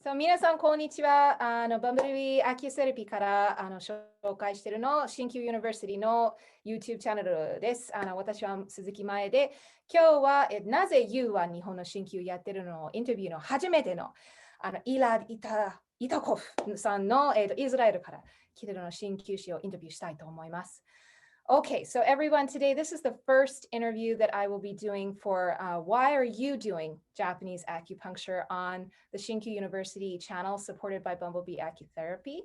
皆さん、こんにちは。バンブルビーアキュセラピーから紹介しているの、新旧ユニバーシティの YouTube チャンネルです。私は鈴木前で、今日はなぜ You は日本の新旧やってるのインタビューの初めてのイラド・イタコフさんの、イスラエルから来てるの新旧師をインタビューしたいと思います。Okay, so everyone, today this is the first interview that I will be doing for Why Are You Doing Japanese Acupuncture on the Shinkyu University channel supported by Bumblebee Acutherapy.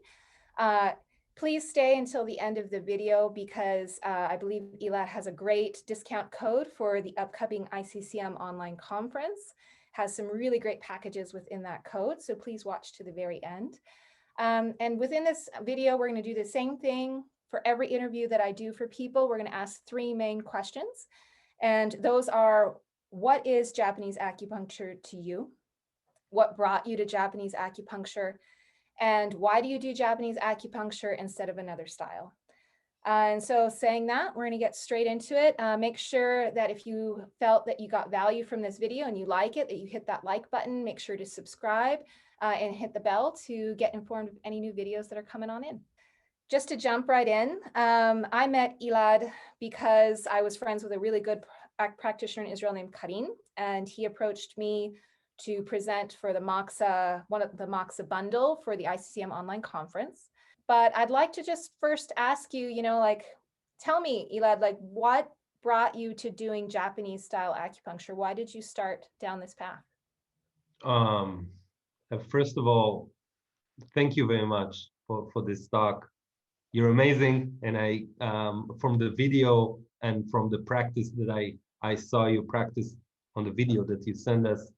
Please stay until the end of the video because I believe Elad has a great discount code for the upcoming ICCM Online Conference, has some really great packages within that code, so please watch to the very end. And within this video, we're going to do the same thing. For every interview that I do for people, we're going to ask three main questions. And those are, what is Japanese acupuncture to you? What brought you to Japanese acupuncture? And why do you do Japanese acupuncture instead of another style? And so saying that, we're going to get straight into it. Make sure that if you felt that you got value from this video and you like it, that you hit that like button. Make sure to subscribe and hit the bell to get informed of any new videos that are coming on in. Just to jump right in, I met Elad because I was friends with a really good practitioner in Israel named Karim, and he approached me to present for the Moxa, one of the Moxa bundle for the ICCM Online Conference. But I'd like to just first ask you, tell me, Elad, what brought you to doing Japanese style acupuncture? Why did you start down this path? First of all, thank you very much for this talk. You're amazing, and I from the video and from the practice that I saw you practice on the video that you sent us,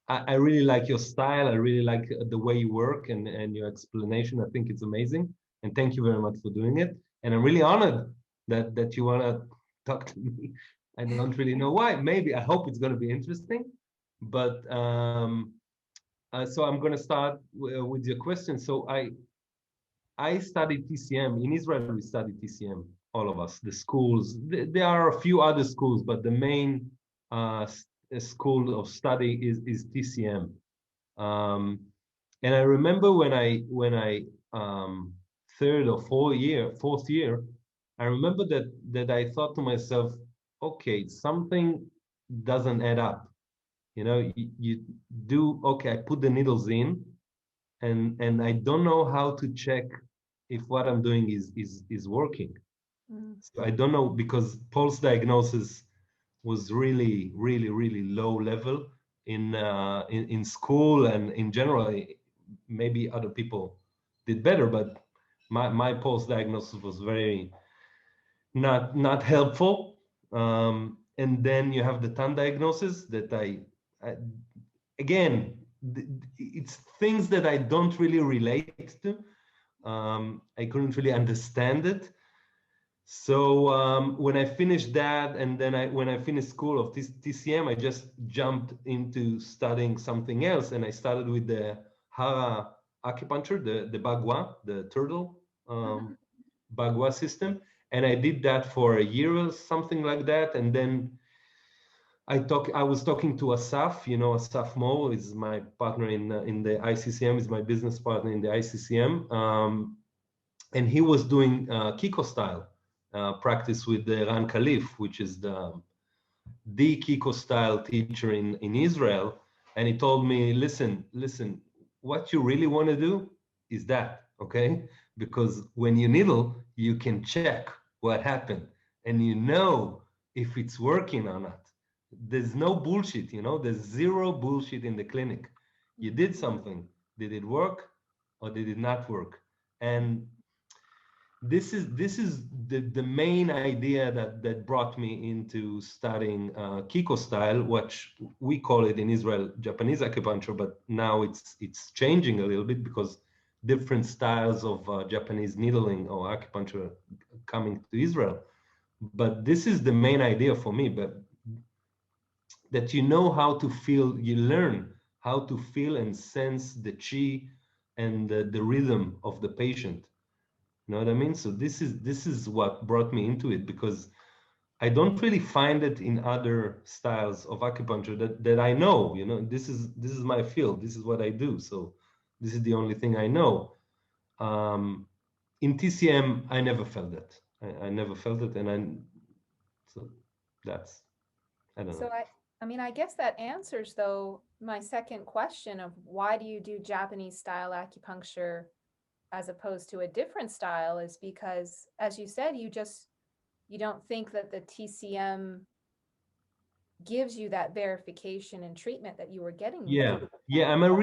I really like your style. I really like the way you work and your explanation. I think it's amazing, and thank you very much for doing it. And I'm really honored that you want to talk to me. I don't really know why. Maybe I hope it's going to be interesting, but so I'm going to start with your question. So I studied TCM. In Israel, we studied TCM, all of us, the schools. There are a few other schools, but the main school of study is TCM. And I remember when I third or fourth year, I remember that I thought to myself, okay, something doesn't add up. You do, okay, I put the needles in, and I don't know how to check if what I'm doing is working. So I don't know, because pulse diagnosis was really, really, really low level in school and in general. Maybe other people did better, but my pulse diagnosis was very not helpful. And then you have the TAN diagnosis that I again, it's things that I don't really relate to. I couldn't really understand it. So when I finished that, and then when I finished school of TCM, I just jumped into studying something else, and I started with the Hara acupuncture, the Bagua, the turtle Bagua system, and I did that for a year or something like that, and then I was talking to Asaf. Asaf Mo is my partner in the ICCM, is my business partner in the ICCM, and he was doing Kiko style practice with the Ran Khalif, which is the Kiko style teacher in Israel. And he told me, listen, what you really want to do is that, okay? Because when you needle, you can check what happened, and if it's working or not. There's no bullshit, there's zero bullshit in the clinic. You did something. Did it work or did it not work? And this is the main idea that brought me into studying Kiko style, which we call it in Israel Japanese acupuncture, but now it's changing a little bit because different styles of Japanese needling or acupuncture coming to Israel. But this is the main idea for me, but that how to feel, you learn how to feel and sense the chi and the rhythm of the patient. You know what I mean? So this is what brought me into it, because I don't really find it in other styles of acupuncture that I know. You know, this is my field. This is what I do. So this is the only thing I know. In TCM, I never felt that. I never felt it, and so that's, I don't So know. I mean, I guess that answers though my second question of why do you do Japanese style acupuncture as opposed to a different style is because, as you said, you don't think that the TCM gives you that verification and treatment that you were getting with Yeah, you. yeah. I'm a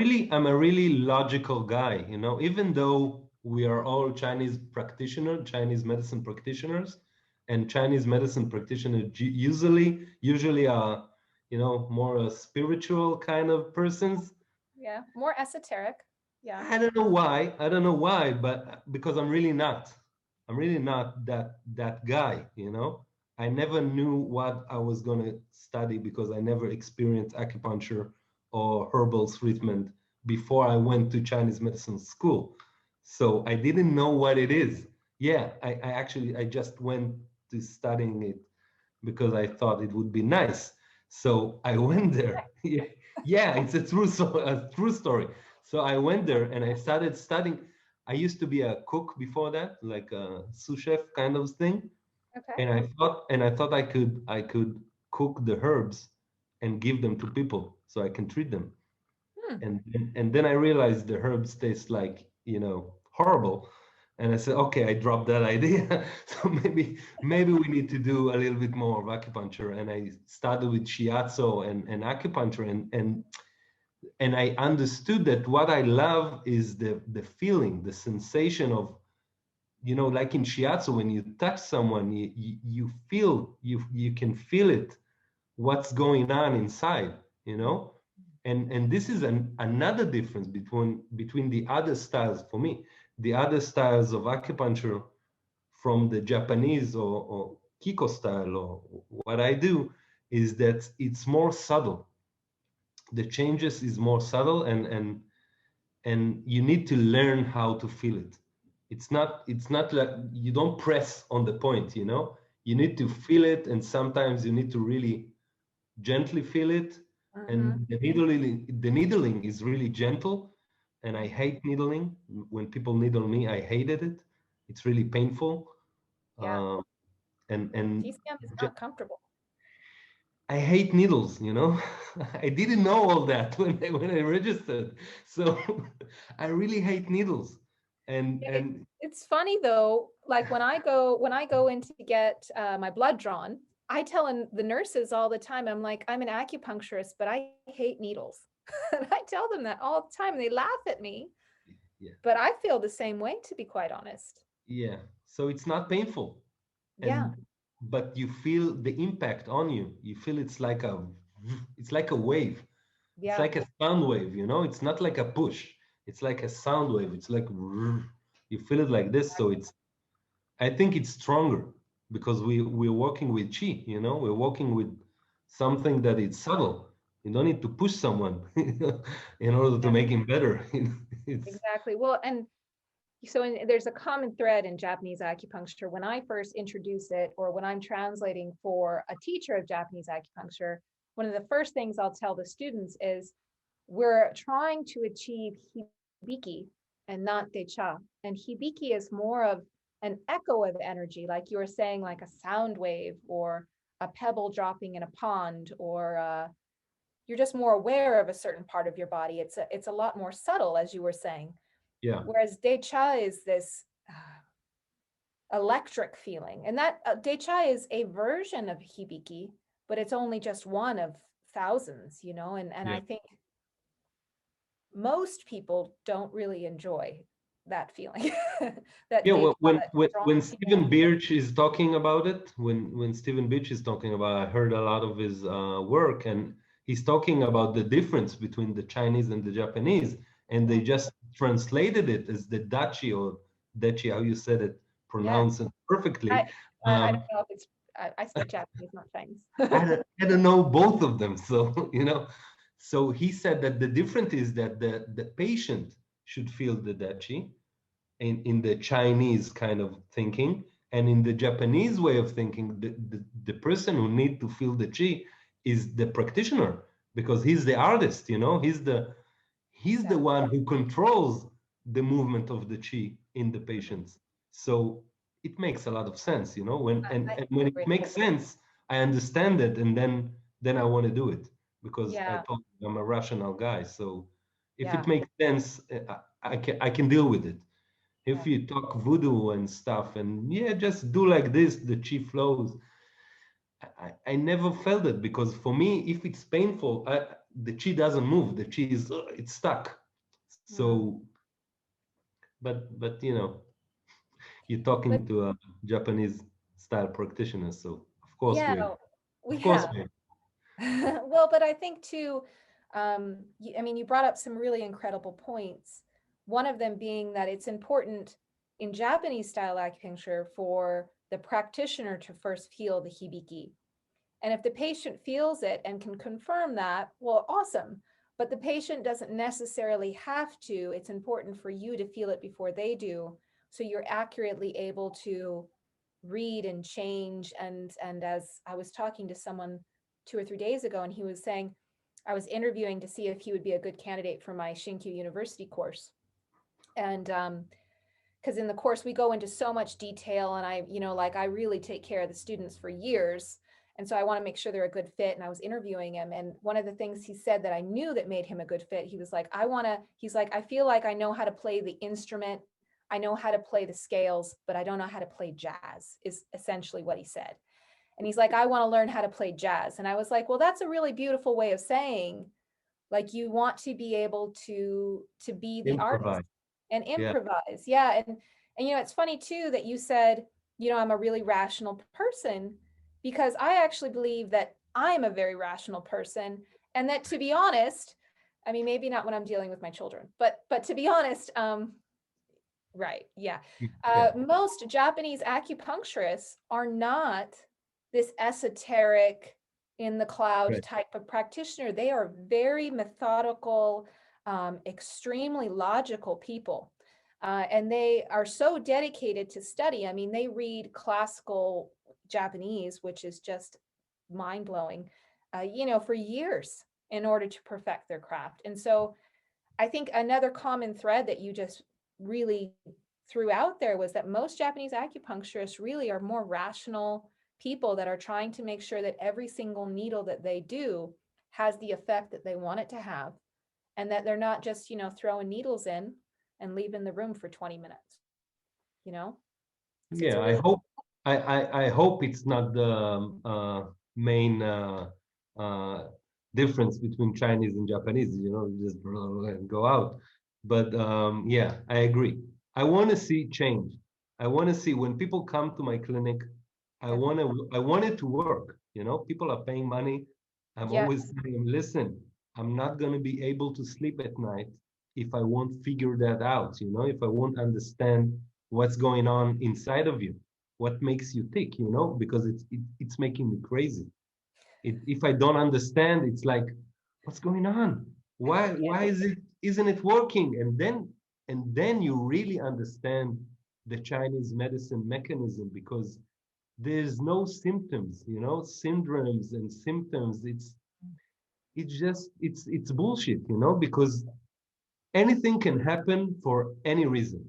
really logical guy. You know, even though we are all Chinese medicine practitioners, and Chinese medicine practitioners usually are, you know, more a spiritual kind of persons. Yeah, more esoteric. Yeah. I don't know why. I don't know why, but because I'm really not. I'm really not that guy, you know. I never knew what I was going to study because I never experienced acupuncture or herbal treatment before I went to Chinese medicine school. So I didn't know what it is. Yeah, I just went to studying it because I thought it would be nice. So I went there. Yeah, yeah, it's a true story. So I went there and I started studying. I used to be a cook before that, like a sous chef kind of thing. Okay. And I thought I could cook the herbs and give them to people so I can treat them. Hmm. And then I realized the herbs taste like, you know, horrible. And I said, okay, I dropped that idea. So maybe we need to do a little bit more of acupuncture. And I started with shiatsu and acupuncture, and I understood that what I love is the feeling, the sensation of, you know, like in shiatsu, when you touch someone, you can feel it, what's going on inside, you know. And this is another difference between the other styles for me. The other styles of acupuncture from the Japanese or Kiko style or what I do is that it's more subtle. The changes is more subtle, and you need to learn how to feel it. It's not like you don't press on the point, you know. You need to feel it, and sometimes you need to really gently feel it. Mm-hmm. And the needling is really gentle, and I hate needling. When people needle me, I hated it. It's really painful. Yeah. um, and TCM is not comfortable. I hate needles, you know. I didn't know all that when I registered. So I really hate needles. And It, and it's funny though, like when I go in to get my blood drawn, I tell the nurses all the time, I'm like, I'm an acupuncturist, but I hate needles. And I tell them that all the time. They laugh at me, yeah, but I feel the same way, to be quite honest. yeah. So it's not painful. Yeah. And but you feel the impact on you. You feel it's like a wave. It's Yeah. like a sound wave, you know. It's not like a push. It's like a sound wave. It's like you feel it like this. So I think it's stronger because we're working with chi, you know. We're working with something that is subtle. You don't need to push someone in order to Yeah. make him better. It's Exactly. Well, and there's a common thread in Japanese acupuncture. When I first introduce it, or when I'm translating for a teacher of Japanese acupuncture, one of the first things I'll tell the students is we're trying to achieve hibiki and not decha. And hibiki is more of an echo of energy, like you were saying, like a sound wave or a pebble dropping in a pond, or you're just more aware of a certain part of your body. It's a lot more subtle, as you were saying. yeah, Whereas decha is this electric feeling, and that decha is a version of hibiki, but it's only just one of thousands, you know. And yeah. I think most people don't really enjoy that feeling. That Yeah, decha, when that when strong when feeling. Stephen Birch is talking about it, when Stephen Birch is talking about, I heard a lot of his work, and he's talking about the difference between the Chinese and the Japanese, and they Mm, just translated it as the dachi or dechi, how you said it, yeah, pronounce it perfectly. I, I don't Um, know if it's I speak Japanese, not Chinese. I don't know both of them, so you know. So he said that the difference is that the patient should feel the dachi in the Chinese kind of thinking, And in the Japanese way of thinking, the person who need to feel the chi is the practitioner, because he's the artist, you know, he's the one who controls the movement of the chi in the patients. So it makes a lot of sense, you know, and when it makes sense, I understand it, and then I want to do it, because I told you I'm a rational guy. So if it makes sense, I can deal with it. If you talk voodoo and stuff, and just do like this, the chi flows. I never felt it, because for me, if it's painful, the chi doesn't move. The chi is it's stuck. So, but you know, you're talking to a Japanese style practitioner, so of course we of course have. Well, but I think too, I mean, you brought up some really incredible points. One of them being that it's important in Japanese style acupuncture for the practitioner to first feel the hibiki. And if the patient feels it and can confirm that, well, awesome. But the patient doesn't necessarily have to. It's important for you to feel it before they do, so you're accurately able to read and change. And as I was talking to someone 2 or 3 days ago, and he was saying, I was interviewing to see if he would be a good candidate for my Shinkyu University course. And because in the course we go into so much detail, and I really take care of the students for years. And so I want to make sure they're a good fit. And I was interviewing him. And one of the things he said that I knew that made him a good fit, he was like, I feel like I know how to play the instrument. I know how to play the scales, but I don't know how to play jazz, is essentially what he said. And he's like, I want to learn how to play jazz. And I was like, well, that's a really beautiful way of saying, like, you want to be able to be the artist and improvise. And it's funny too that you said, I'm a really rational person, because I actually believe that I'm a very rational person. And that, to be honest, I mean, maybe not when I'm dealing with my children, but to be honest, right. Yeah. Most Japanese acupuncturists are not this esoteric, in the cloud type of practitioner. They are very methodical, extremely logical people. And they are so dedicated to study. I mean, they read classical Japanese, which is just mind blowing, for years in order to perfect their craft. And so I think another common thread that you just really threw out there was that most Japanese acupuncturists really are more rational people that are trying to make sure that every single needle that they do has the effect that they want it to have, and that they're not just, throwing needles in and leaving the room for 20 minutes, So yeah, really I hope it's not the main difference between Chinese and Japanese, just go out. But yeah, I agree. I want to see change. I want to see, when people come to my clinic, I want it to work. People are paying money. I'm always saying, listen, I'm not going to be able to sleep at night if I won't figure that out, if I won't understand what's going on inside of you, what makes you tick, because it's making me crazy. If I don't understand, it's like, what's going on? Why isn't it working? And then you really understand the Chinese medicine mechanism, because there's no symptoms, syndromes and symptoms. It's bullshit, because anything can happen for any reason.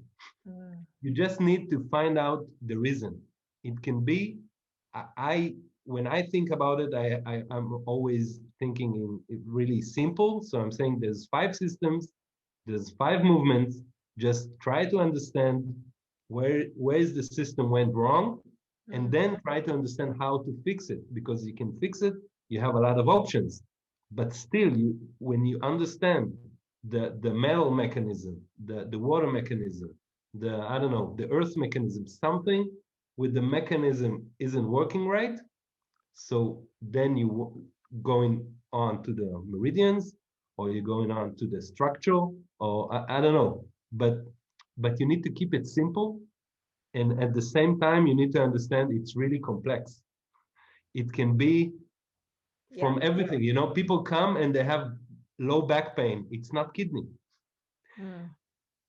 You just need to find out the reason. It can be, when I think about it, I'm always thinking in really simple. So I'm saying there's 5 systems, there's 5 movements. Just try to understand where is the system went wrong, and then try to understand how to fix it, because you can fix it. You have a lot of options, but still, when you understand the metal mechanism, the water mechanism, the earth mechanism, something with the mechanism isn't working right. So then you going on to the meridians, or you're going on to the structural, or I don't know, but you need to keep it simple, and at the same time you need to understand it's really complex. It can be from everything. People come and they have low back pain. It's not kidney.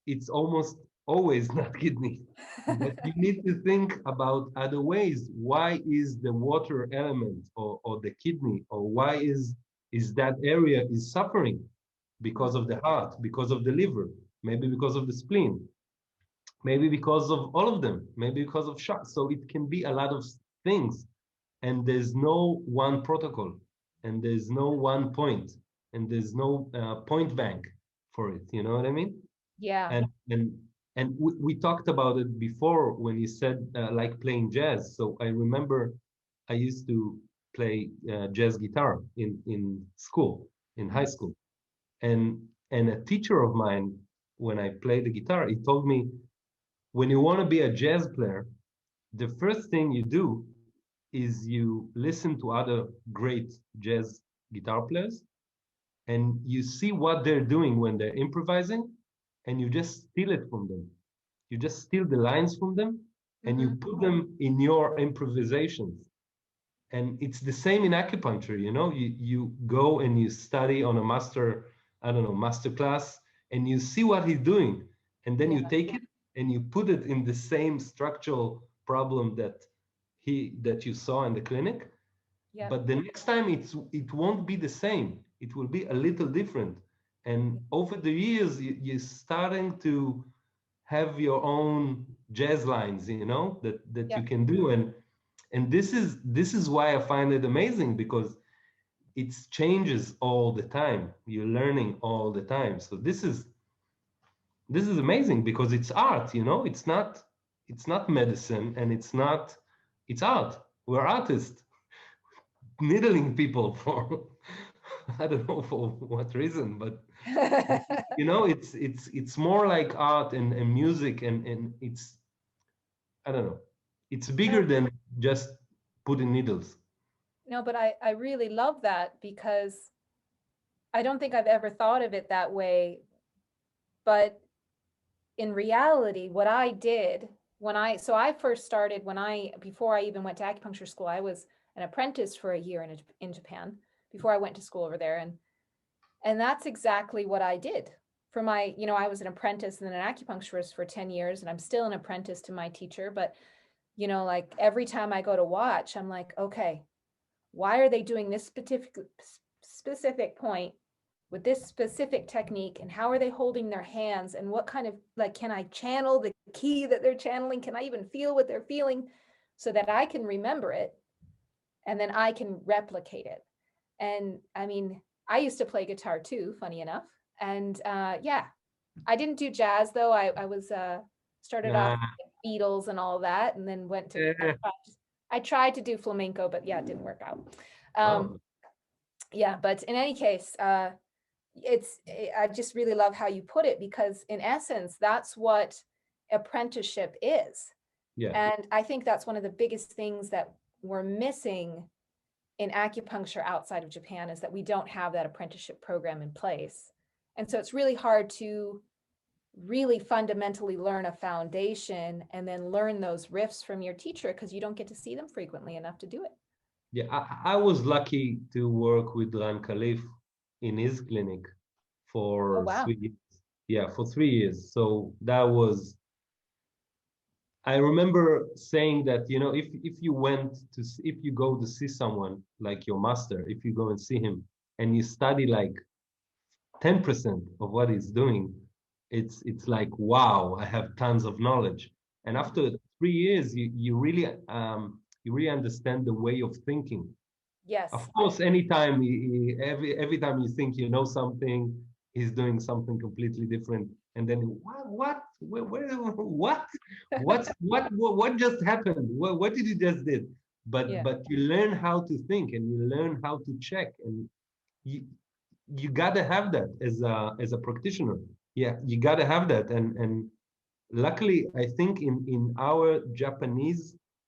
it's almost always not kidney. But you need to think about other ways. Why is the water element or the kidney, or why is that area is suffering? Because of the heart, because of the liver, maybe because of the spleen, maybe because of all of them, maybe because of shock. So it can be a lot of things, and there's no one protocol, and there's no one point, and there's no point bank for it. You know what I mean? Yeah. And we talked about it before when you said like playing jazz. So I remember I used to play jazz guitar in school, in high school, and a teacher of mine, when I played the guitar, he told me, when you want to be a jazz player, the first thing you do is you listen to other great jazz guitar players, and you see what they're doing when they're improvising, and you just steal it from them. You just steal the lines from them, and you put them in your improvisations. And it's the same in acupuncture. You go and you study on a master class, and you see what he's doing, and then you take it and you put it in the same structural problem that you saw in the clinic. Yeah. But the next time it won't be the same. It will be a little different. And over the years, you're starting to have your own jazz lines, that you can do. And this is why I find it amazing, because it changes all the time. You're learning all the time. So this is amazing, because it's art. It's not medicine, and it's art. We're artists needling people for I don't know for what reason, but it's more like art and music, and it's, I don't know, it's bigger No, than just putting needles. no, but I really love that, because I don't think I've ever thought of it that way. But in reality, what I did so I first started before I even went to acupuncture school, I was an apprentice for a year in Japan before I went to school over there. And that's exactly what I did for I was an apprentice and then an acupuncturist for 10 years, and I'm still an apprentice to my teacher. But, like every time I go to watch, I'm like, okay, why are they doing this specific point with this specific technique, and how are they holding their hands, and what kind of, like, can I channel the key that they're channeling? Can I even feel what they're feeling, so that I can remember it and then I can replicate it? And I mean, I used to play guitar too, funny enough. And yeah, I didn't do jazz though. I was started off Nah, with Beatles and all that, and then I tried to do flamenco, but yeah, it didn't work out. oh, Yeah, but in any case, I just really love how you put it, because in essence, that's what apprenticeship is. yeah, And I think that's one of the biggest things that we're missing in acupuncture outside of Japan, is that we don't have that apprenticeship program in place. And so it's really hard to really fundamentally learn a foundation and then learn those riffs from your teacher, because you don't get to see them frequently enough to do it. yeah. I was lucky to work with Ran Khalif in his clinic Oh, for wow. 3 years. Yeah, for 3 years. So that was, I remember saying that, if you go to see someone like your master, if you go and see him and you study like 10% of what he's doing, it's like, wow, I have tons of knowledge. And after 3 years, you really understand the way of thinking. Yes. Of course, anytime every time you think you know something, he's doing something completely different. And then what just happened? What did you just did? But Yeah. but you learn how to think, and you learn how to check, and you you gotta have that as a practitioner. Yeah, you gotta have that. And luckily, I think in our Japanese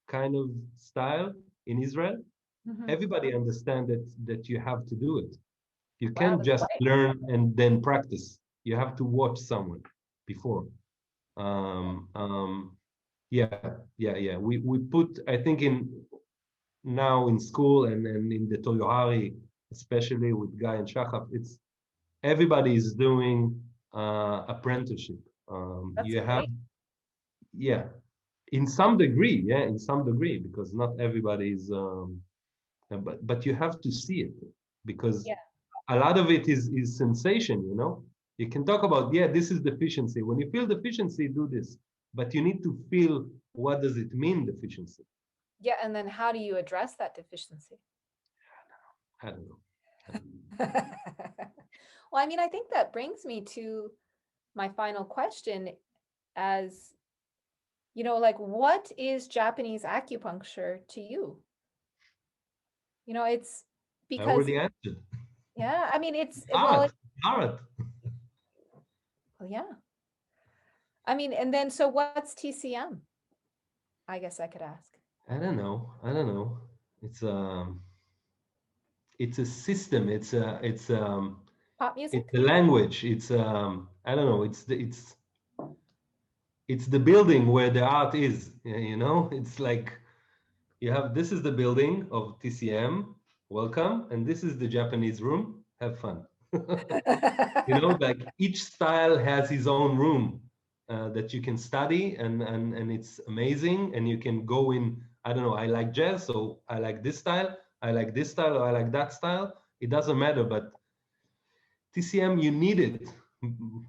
kind of style in Israel, Mhm. everybody understands that you have to do it. You Wow, can't that's just great. learn and then practice. You have to watch someone before. Yeah, yeah, yeah. We put, I think, in now in school and in the Toyohari, especially with Guy and Shachaf, it's everybody is doing apprenticeship. That's You have, great. yeah, in some degree, yeah, in some degree, because not everybody is, but you have to see it, because Yeah. a lot of it is sensation, you know. You can talk about, yeah, this is deficiency. When you feel deficiency, do this, but you need to feel, what does it mean, deficiency? Yeah. And then how do you address that deficiency? I don't know. I don't know. Well, I mean, I think that brings me to my final question as, like, what is Japanese acupuncture to you? It's I because, already answered. yeah, I mean, Hard, hard. well, yeah. I mean, and then, so what's TCM? I guess I could ask. I don't know. I don't know. It's it's a system. Pop It's music? a language. It's I don't know. It's the building where the art is. You know, it's like you have, this is the building of TCM. Welcome, and this is the Japanese room. Have fun. You know, like each style has his own room that you can study, and it's amazing. And you can go in. I don't know. I like jazz, so I like this style. I like this style, or I like that style. It doesn't matter, but TCM, you need it,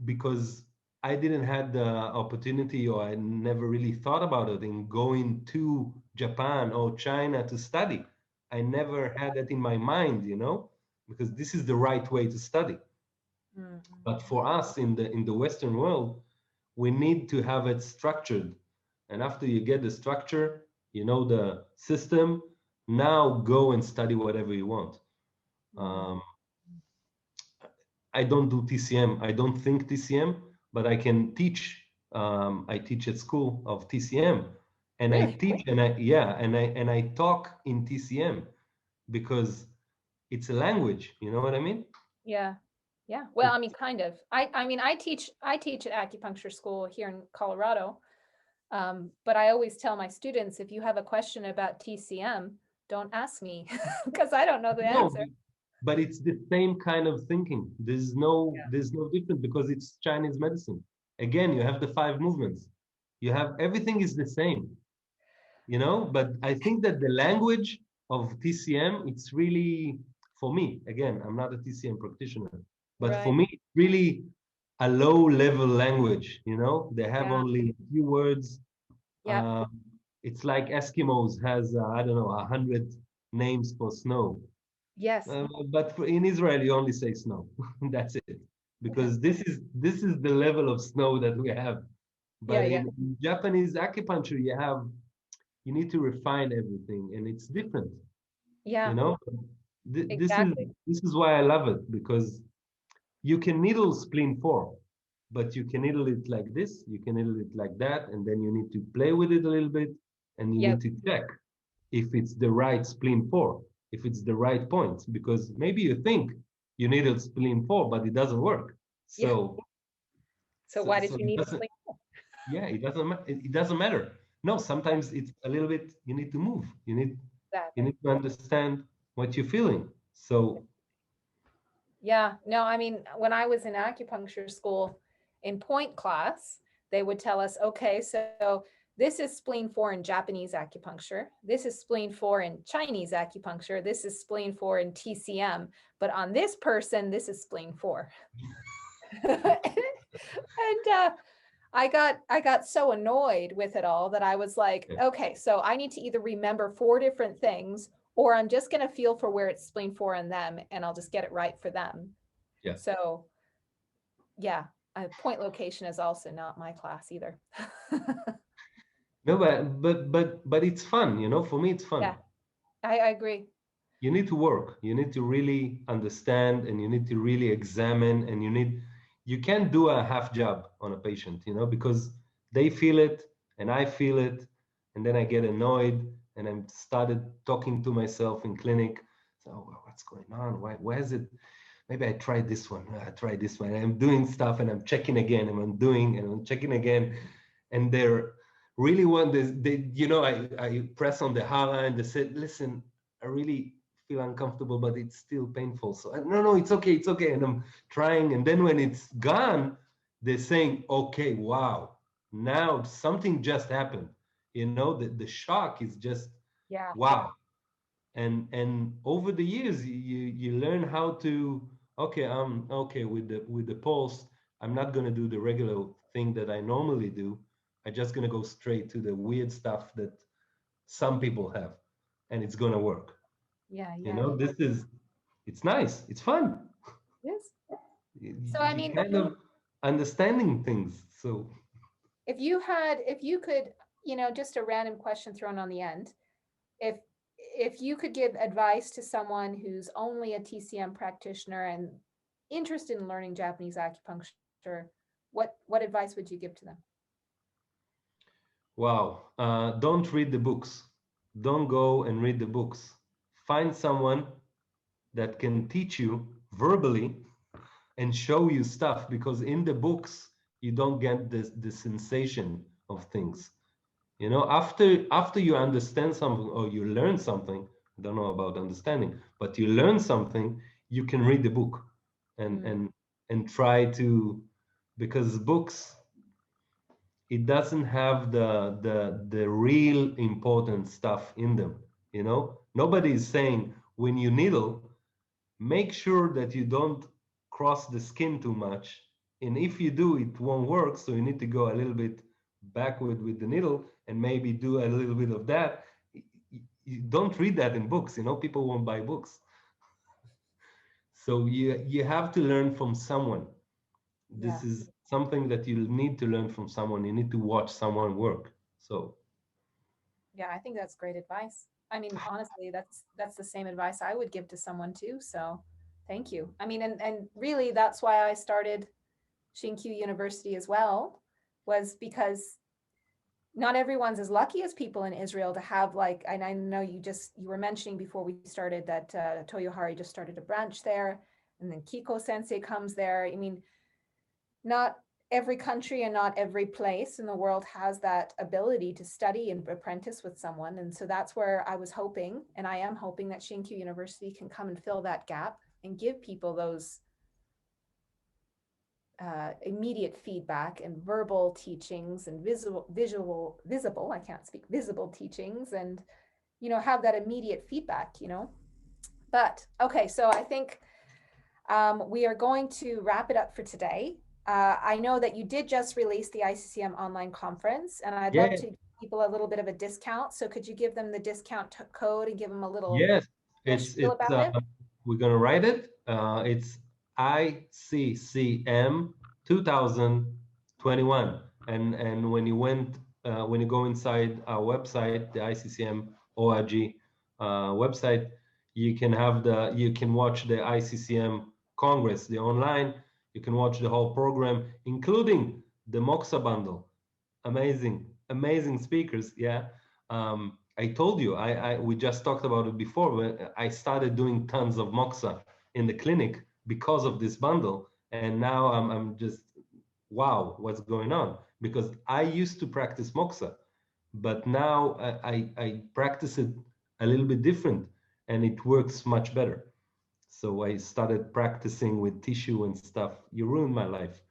because I didn't have the opportunity, or I never really thought about it in going to Japan or China to study. I never had that in my mind, you know, because this is the right way to study. But for us in the Western world, we need to have it structured. And after you get the structure, you know the system, now go and study whatever you want. Um, I don't do TCM. I don't think TCM, but I can teach. I teach at school of TCM, and I Really? teach, and I talk in TCM, because it's a language. You know what I mean? Yeah. Yeah. Well, It, I mean, kind of. I mean, I teach at acupuncture school here in Colorado. But I always tell my students, if you have a question about TCM, don't ask me because I don't know the no, answer. but it's the same kind of thinking. There's no difference, because it's Chinese medicine. Again, you have the five movements. You have, everything is the same. You know, but I think that the language of TCM, it's really, for me, again, I'm not a TCM practitioner, but for Right. me, it's really a low level language. You know, they have Yeah. only a few words. Yeah. It's like Eskimos has, I don't know, 100 names for snow. Yes. But in Israel, you only say snow. That's it, because this is the level of snow that we have. Yeah. But Yeah. in Japanese acupuncture, you need to refine everything, and it's different. You Yeah. know, this is Exactly. why I love it, because you can needle spleen 4, but you can needle it like this, you can needle it like that, and then you need to play with it a little bit, and you need Yep. to check if it's the right spleen 4, if it's the right point, because maybe you think you needle spleen 4, but it doesn't work. Yeah. So, So why did so you it need doesn't. sleep? Yeah, it doesn't matter. No, sometimes it's a little bit. You need to move. You Exactly. need to understand what you're feeling. So Yeah. No, I mean, when I was in acupuncture school in point class, they would tell us, okay, so this is spleen 4 in Japanese acupuncture. This is spleen 4 in Chinese acupuncture. This is spleen 4 in TCM. But on this person, this is spleen 4. And I got so annoyed with it all that I was like, yeah, okay, so I need to either remember 4 different things, or I'm just going to feel for where it's spleen 4 in them, and I'll just get it right for them. yeah. So yeah, point location is also not my class either. No, but it's fun. You know, for me, it's fun. Yeah, I agree. You need to work. You need to really understand, and you need to really examine, and you can't do a half job on a patient. You know, because they feel it and I feel it, and then I get annoyed, and I'm started talking to myself in clinic. So, well, what's going on? Why is it? Maybe I tried this one. I tried this one. I'm doing stuff, and I'm checking again, and I'm doing, and I'm checking again, and they're really want this. You know, I press on the hara, and they said, "Listen, I really feel uncomfortable, but it's still painful." So no, it's okay, and I'm trying, and then when it's gone, they're saying, okay, wow, now something just happened. You know, the shock is just Yeah. wow. And over the years, you learn how to, okay, okay with the pulse. I'm not gonna do the regular thing that I normally do. I'm just gonna go straight to the weird stuff that some people have, and it's gonna work. Yeah. You Yeah. know, it's nice, it's fun. Yes. You, So I you mean, kind of understanding things. So if you could, just a random question thrown on the end, if you could give advice to someone who's only a TCM practitioner and interested in learning Japanese acupuncture, what advice would you give to them? wow, don't read the books. Don't go and read the books. Find someone that can teach you verbally and show you stuff, because in the books you don't get the sensation of things. You know, after you understand something or you learn something, I don't know about understanding, but you learn something, you can read the book and Mm, try to, because books, it doesn't have the real important stuff in them. You know, nobody is saying when you needle, make sure that you don't cross the skin too much. And if you do, it won't work. So you need to go a little bit backward with the needle and maybe do a little bit of that. You don't read that in books. You know, people won't buy books. So you have to learn from someone. yeah. This is something that you need to learn from someone. You need to watch someone work. So Yeah, I think that's great advice. I mean, honestly, that's the same advice I would give to someone too. So thank you. I mean, and really that's why I started Shinkyu University as well, was because not everyone's as lucky as people in Israel to have, like, and I know you were mentioning before we started that Toyohari just started a branch there, and then Kiko Sensei comes there. I mean, not every country and not every place in the world has that ability to study and apprentice with someone. And so that's where I was hoping, and I am hoping, that Shinkyu University can come and fill that gap and give people those immediate feedback and verbal teachings and visible, I can't speak, visible teachings, and, have that immediate feedback. But okay, so I think we are going to wrap it up for today. I know that you did just release the ICCM Online Conference, and I'd love yeah, to give people a little bit of a discount. So could you give them the discount code and give them a little yes, spiel it's about it? we're gonna write it. It's ICCM 2021, and when you go inside our website, the ICCM org website, you can watch the ICCM Congress, the online. You can watch the whole program, including the Moxa bundle. Amazing speakers. Yeah. I told you, we just talked about it before, but I started doing tons of moxa in the clinic because of this bundle. And now I'm just, wow, what's going on? Because I used to practice moxa, but now I practice it a little bit different and it works much better. So I started practicing with tissue and stuff. You ruined my life,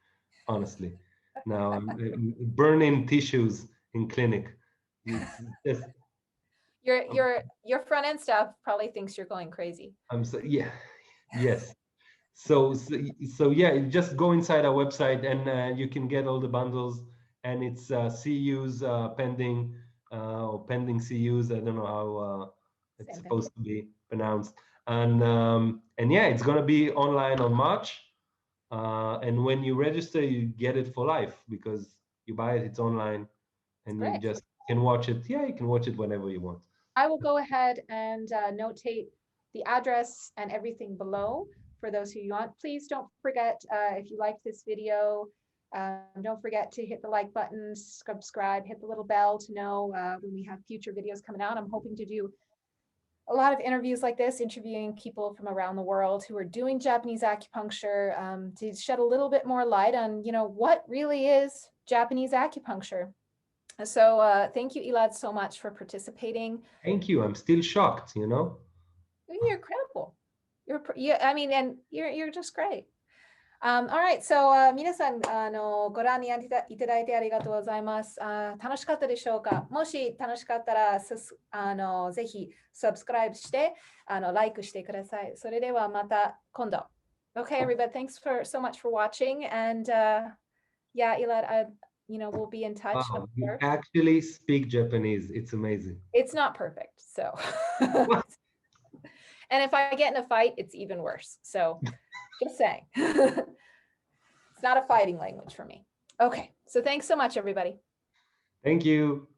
honestly. Now I'm burning tissues in clinic. It's just Your front end staff probably thinks you're going crazy. I'm so yeah, yes. So yeah, you just go inside our website and you can get all the bundles, and it's CUs pending or pending CUs. I don't know how it's Same thing. supposed to be pronounced. And yeah, it's gonna be online on March. And when you register, you get it for life because you buy it. It's online, It's and you great. just can watch it. Yeah, you can watch it whenever you want. I will go ahead and notate the address and everything below for those who you want. Please don't forget, if you like this video, don't forget to hit the like button, subscribe, hit the little bell to know when we have future videos coming out. I'm hoping to do a lot of interviews like this, interviewing people from around the world who are doing Japanese acupuncture, to shed a little bit more light on, what really is Japanese acupuncture. So thank you, Elad, so much for participating. Thank you. I'm still shocked, you know. You're incredible. I mean, and you're just great. Alright, so、皆さんご覧にいただいてありがとうございます。楽しかったでしょうか？もし楽しかったらぜひ subscribe してlike してください。それではまた今度。Okay, everybody, thanks so much for watching. And yeah, Elad, we'll be in touch. Wow, you actually speak Japanese. It's amazing. It's not perfect, so. And if I get in a fight, it's even worse. So just saying. It's not a fighting language for me. Okay, so thanks so much, everybody. Thank you.